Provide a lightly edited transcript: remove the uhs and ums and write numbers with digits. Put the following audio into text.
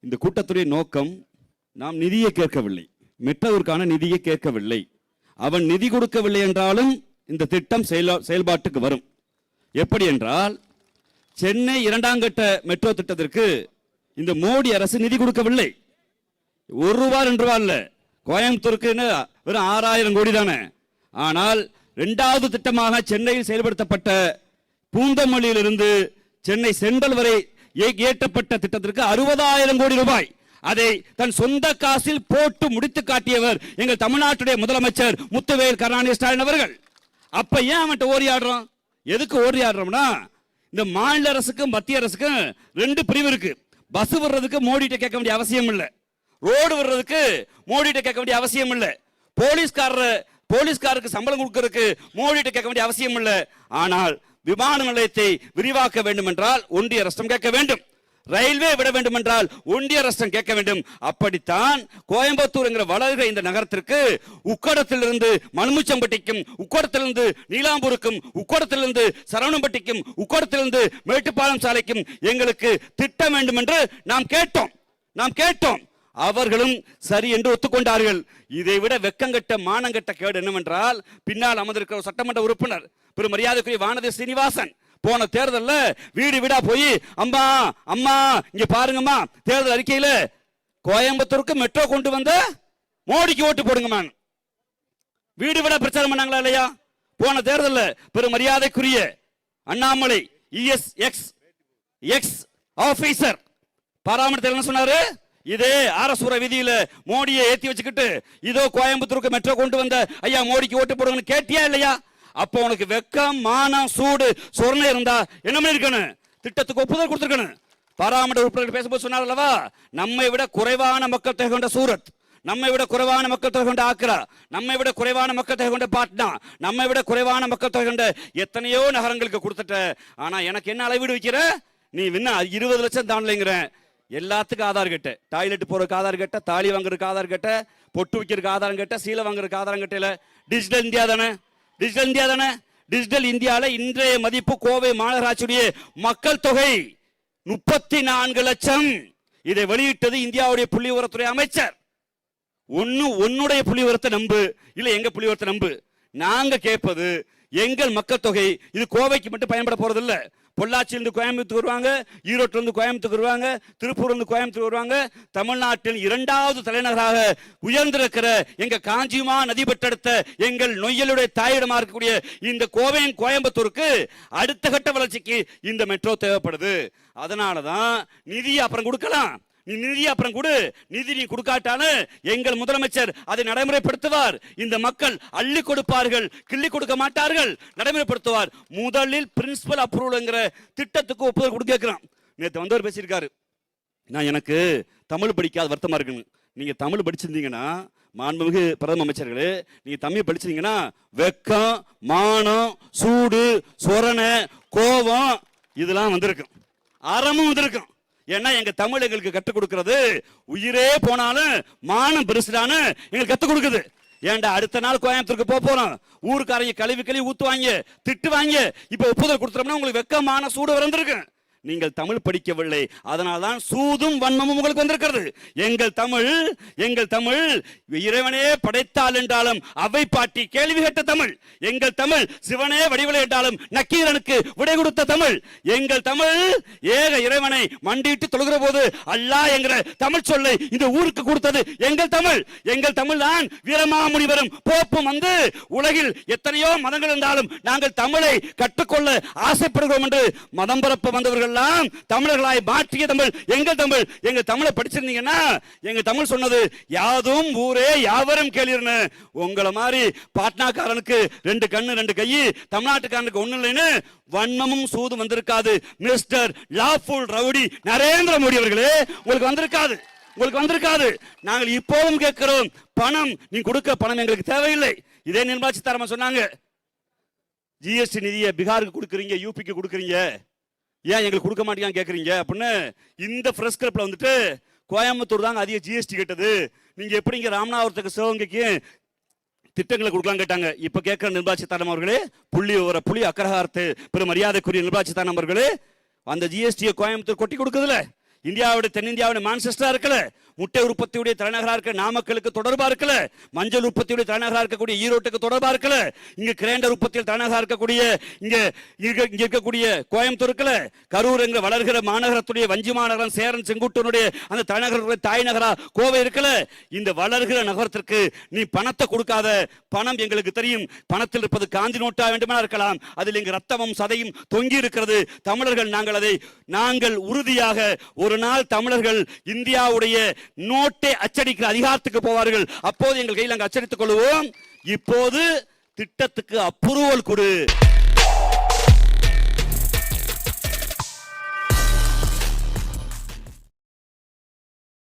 இந்த கூட்டத்துடைய நோக்கம் நாம் நிதியை கேட்கவில்லை, மெட்ரோவிற்கான நிதியை கேட்கவில்லை. அவன் நிதி கொடுக்கவில்லை என்றாலும் இந்த திட்டம் செயல்பாட்டுக்கு வரும். எப்படி என்றால், சென்னை 2ஆம் கட்ட மெட்ரோ திட்டத்திற்கு இந்த மோடி அரசு நிதி கொடுக்கவில்லை. 1 ரூபா 2 ரூபா இல்ல, கோயம்புத்தூருக்கு வெறும் 6000 கோடி தானே. ஆனால் 2வது திட்டமாக சென்னையில் செயல்படுத்தப்பட்ட பூந்தமல்லியிலிருந்து சென்னை சென்ட்ரல் வரை ஏற்றப்பட்ட திட்டத்திற்கு 60,000 கோடி ரூபாய் அதை தன் சொந்த காசில் போட்டு முடித்து காட்டியவர் எங்கள் தமிழ்நாட்டுடைய முதலமைச்சர் முத்துவேல் கருணாநிதி ஸ்டாலின் அவர்கள். அப்ப ஏன் அவன்கிட்ட ஓரியாடுறோம்? எதுக்கு ஓரியாடுறோம்னா, இந்த மாநில அரசுக்கும் மத்திய அரசுக்கும் 2 பிரிவு இருக்கு. பஸ் வர்றதுக்கு மோடிட்ட கேட்க வேண்டிய அவசியம் இல்லை, ரோடு வர்றதுக்கு மோடிட்ட கேட்க வேண்டிய அவசியம் இல்லை, போலீஸ்காரருக்கு சம்பளம் கொடுக்கறதுக்கு மோடிட்ட கேட்க வேண்டிய அவசியம் இல்லை. ஆனால் விமான நிலையத்தை விரிவாக்க வேண்டும் என்றால் ஒன்றிய அரசு கேட்க வேண்டும், ரயில்வே விட வேண்டும் என்றால் ஒன்றிய அரசு கேட்க வேண்டும். அப்படித்தான் கோயம்புத்தூர் என்கிற வளர்கிற இந்த நகரத்திற்கு உக்கடத்திலிருந்து மலுமிச்சம்பட்டிக்கும், உக்கடத்திலிருந்து நீலாம்பூருக்கும், உக்கடத்திலிருந்து சரவணம்பட்டிக்கும், உக்கடத்திலிருந்து மேட்டுப்பாளையம் சாலைக்கும் எங்களுக்கு திட்டம் வேண்டும் என்று நாம் கேட்டோம். அவர்களும் சரி என்று ஒத்துக்கொண்டார்கள். இதை விட வெக்கங்கட்ட மானங்கட்ட கேடு என்னவென்றால், பின்னால் அமர்ந்திருக்கிற சட்டமன்ற உறுப்பினர் பெரு மரியாதைக்குரிய வானதி சீனிவாசன் போன தேர்தலில் வீடு வீடா போய் அம்மா அம்மா இங்க பாருங்கம்மா, தேர்தல் அறிக்கையில கோயம்புத்தூருக்கு மெட்ரோ கொண்டு வந்த மோடிக்கு ஓட்டு போடுங்கம்மா வீடு வீடா பிரச்சாரம் பண்ணாங்களா இல்லையா? போன தேர்தலில் பெரு மரியாதைக்குரிய அண்ணாமலை எக்ஸ் ஆபீசர் பாராமரியத்தில் என்ன சொன்னாரு? இதே அரசுர விதியில மோடியை ஏத்தி வச்சுக்கிட்டு இதோ கோயம்புத்தூருக்கு மெட்ரோ கொண்டு வந்த ஐயா மோடிக்கு ஓட்டு போடுங்கன்னு கேட்டியா இல்லையா? அப்போ உனக்கு வெக்கம், மானம், சூடு, சொரணை இருந்தா என்ன இருக்கணும்? திட்டத்துக்கு ஒப்புதல் கொடுத்திருக்கணும். பாராமரிய உறுப்பினர் பேசும்போது சொன்னார் அல்லவா, நம்மை விட குறைவான மக்கள் தொகை கொண்ட சூரத், நம்மை விட குறைவான மக்கள் தொகை கொண்ட ஆக்ரா, நம்மை விட குறைவான மக்கள் தொகை கொண்ட பாட்னா, நம்மை விட குறைவான மக்கள் தொகை கொண்ட எத்தனையோ நகரங்களுக்கு கொடுத்துட்ட. ஆனா எனக்கு என்ன அளவீடு வைக்கிற? நீ என்ன 20 லட்சம் தாண்டலைங்கிற. எல்லாத்துக்கும் ஆதார் கட்ட, டாய்லெட் போறதுக்கு ஆதார் கட்ட, தாலி வாங்குறதுக்கு ஆதார் கட்ட, பொட்டு வைக்கிறதுக்கு ஆதாரம் கட்ட, சீலை வாங்குறதுக்கு ஆதாரம் கட்டல. டிஜிட்டல் இந்தியா தானே? டிஜிட்டல் இந்தியால இன்றைய மதிப்பு கோவை மாநகராட்சியுடைய மக்கள் தொகை 34 லட்சம். இதை வெளியிட்டது இந்தியாவுடைய புள்ளி விவரத்துறை அமைச்சர். உன்னுடைய புள்ளி விவரத்தை நம்பு, இல்ல எங்க புள்ளி விவரத்தை நம்பு. நாங்க கேட்பது எங்கள் மக்கள் தொகை. இது கோவைக்கு மட்டும் பயன்பட போறது இல்ல. பொள்ளாச்சியிலிருந்து கோயம்புத்தூர் வருவாங்க, ஈரோட்டிலிருந்து கோயம்புத்தூர் வருவாங்க, திருப்பூர்லேருந்து கோயம்புத்தூர் வருவாங்க. தமிழ்நாட்டில் 2வது தலைநகராக உயர்ந்திருக்கிற எங்க காஞ்சிமா நதி பெற்றெடுத்த எங்கள் நொய்யலுடைய தாயிடமா இருக்கக்கூடிய இந்த கோயம்புத்தூருக்கு அடுத்த கட்ட வளர்ச்சிக்கு இந்த மெட்ரோ தேவைப்படுது. அதனாலதான் நிதி அப்புறம் கொடுக்கலாம், நீ நிதி அப்புறம் கொடு. நிதி நீ கொடுக்காட்டாலும் எங்கள் முதலமைச்சர் அதை நடைமுறைப்படுத்துவார். இந்த மக்கள் அள்ளி கொடுப்பார்கள், கிள்ளி கொடுக்க மாட்டார்கள், நடைமுறைப்படுத்துவார். முதலில் பிரின்சிபல் அப்ரூவல்ங்கிற திட்டத்துக்கு ஒப்புதல் கொடுக்கிறான். நேற்று வந்தவர் பேசியிருக்காரு, நான் எனக்கு தமிழ் படிக்காத வருத்தமா இருக்குன்னு. நீங்க தமிழ் படிச்சிருந்தீங்கன்னா, மாண்புமிகு பிரதம அமைச்சர்களே, நீங்க தமிழ் படிச்சிருந்தீங்கன்னா வெக்கம், மானம், சூடு, சொரணை, கோபம் இதெல்லாம் வந்திருக்கும், அறமும் வந்திருக்கும். ஏன்னா எங்க தமிழ் எங்களுக்கு கற்றுக் கொடுக்கிறது உயிரே போனாலும் மானம் பெருசுடான்னு எங்களுக்கு கற்றுக் கொடுக்குது. ஏன்டா அடுத்த நாள் கோயம்புத்தூருக்கு போறோம், ஊருக்காரங்க கழுவி ஊத்துவாங்க, திட்டுவாங்க. இப்ப ஒப்புதல் கொடுத்துட்டோம்னா உங்களுக்கு வெக்கமான சூடு வந்திருக்கு. நீங்கள் தமிழ் படிக்கவில்லை, அதனால்தான் சூதும் வன்மமும் உங்களுக்கு வந்திருக்கிறது. எங்கள் தமிழ் இறைவனே படைத்தால் என்றாலும் அவை பாட்டி கேள்வி கேட்ட தமிழ். எங்கள் தமிழ் சிவனே வடிவலை என்றாலும் நக்கீரனுக்கு விடை கொடுத்த தமிழ். எங்கள் தமிழ் ஏக இறைவனை மண்டிட்டு தொழுகிற போது அல்லாஹ் என்கிற தமிழ் சொல்லை இந்த ஊருக்கு கொடுத்தது எங்கள் தமிழ் தான். வீரமாமுனிவரும் போப்பும் வந்து உலகில் எத்தனையோ மதங்கள் இருந்தாலும் நாங்கள் தமிழை கற்றுக்கொள்ள ஆசைப்படுகிறோம் என்று மதம் பரப்ப வந்தவர்கள் தமிழர்களாய் மாற்றிய தமிழ் எங்கள் தமிழை படிச்சிருந்தீங்கன்னா, எங்க தமிழ் சொன்னது யாதும் ஊரே யாவரும் கேளீர்னு. உங்களை மாதிரி பாட்னாக்காரனுக்கு 2 கண்ணு 2 கை, தமிழ்நாட்டுக்காரனுக்கு 1 இல்லைன்னு வன்மமும் சூதும் வந்திருக்காது. Mister lawful rowdy Narendra Modi அவர்களே, உங்களுக்கு வந்திருக்காது. நாங்கள் இப்போதும் கேட்கிறோம், பணம் நீ கொடுக்க பணம் எங்களுக்கு தேவையில்லை. இதே நிர்மலா சீதாராமன் சொன்னாங்க, ஜிஎஸ்டி நிதியை பீகாருக்கு கொடுக்குறீங்க, யூபிக்கு கொடுக்குறீங்க, ஏன் எங்களுக்கு கொடுக்க மாட்டேங்க கேட்குறீங்க அப்படின்னு. இந்த பிரஸ் கிளப்ல வந்துட்டு கோயம்புத்தூர் தாங்க அதிக ஜிஎஸ்டி கேட்டது, நீங்க எப்படிங்க ராமநாதபுரத்துக்கு சிவகங்கைக்கு திட்டங்களை கொடுக்கலாம் கேட்டாங்க. இப்ப கேட்கிற நிர்மலா சீதாராமன் அவர்களே, புள்ளி அக்கரகாரத்து பெரும் மரியாதைக்குரிய நிர்மலா சீதாராமன் அவர்களே, அந்த ஜிஎஸ்டியை கோயம்புத்தூர் கொட்டி கொடுக்குதுல, இந்தியாவுடைய தென்னிந்தியாவுடைய மான்செஸ்டரா இருக்கல, முட்டை உற்பத்தியுடைய தலைநகரா இருக்க நாமக்கலுக்கு தொடர்பா இருக்கல, மஞ்சள் உற்பத்தியுடைய தலைநகரா இருக்கக்கூடிய ஈரோட்டுக்கு தொடர்பா இருக்கல, இங்க கிரைண்டர் உற்பத்தியில் தலைநகரா இருக்கக்கூடிய இங்க இருக்கக்கூடிய கோயம்புத்தூர் இருக்கல, கரூர் என்ற வளர்கிற மாநகரத்துடைய வஞ்சி மாநகரம், சேரன் செங்குட்டனுடைய அந்த தலைநகர தாய் நகரா கோவை இருக்கல. இந்த வளர்கிற நகரத்திற்கு நீ பணத்தை கொடுக்காத. பணம் எங்களுக்கு தெரியும், பணத்தில் இருப்பது காந்தி நோட்டா வேண்டுமா இருக்கலாம், அதில் எங்க ரத்தமும் சதையும் தொங்கி இருக்கிறது. தமிழர்கள் நாங்கள் உறுதியாக ஒரு நாள் தமிழர்கள் இந்தியாவுடைய நோட்டை அச்சடிக்கிற அதிகாரத்துக்கு போவார்கள். அப்போது எங்கள் கையில் நாங்கள் அச்சடித்துக் கொள்வோம். இப்போது திட்டத்துக்கு அப்ரூவல் கொடு.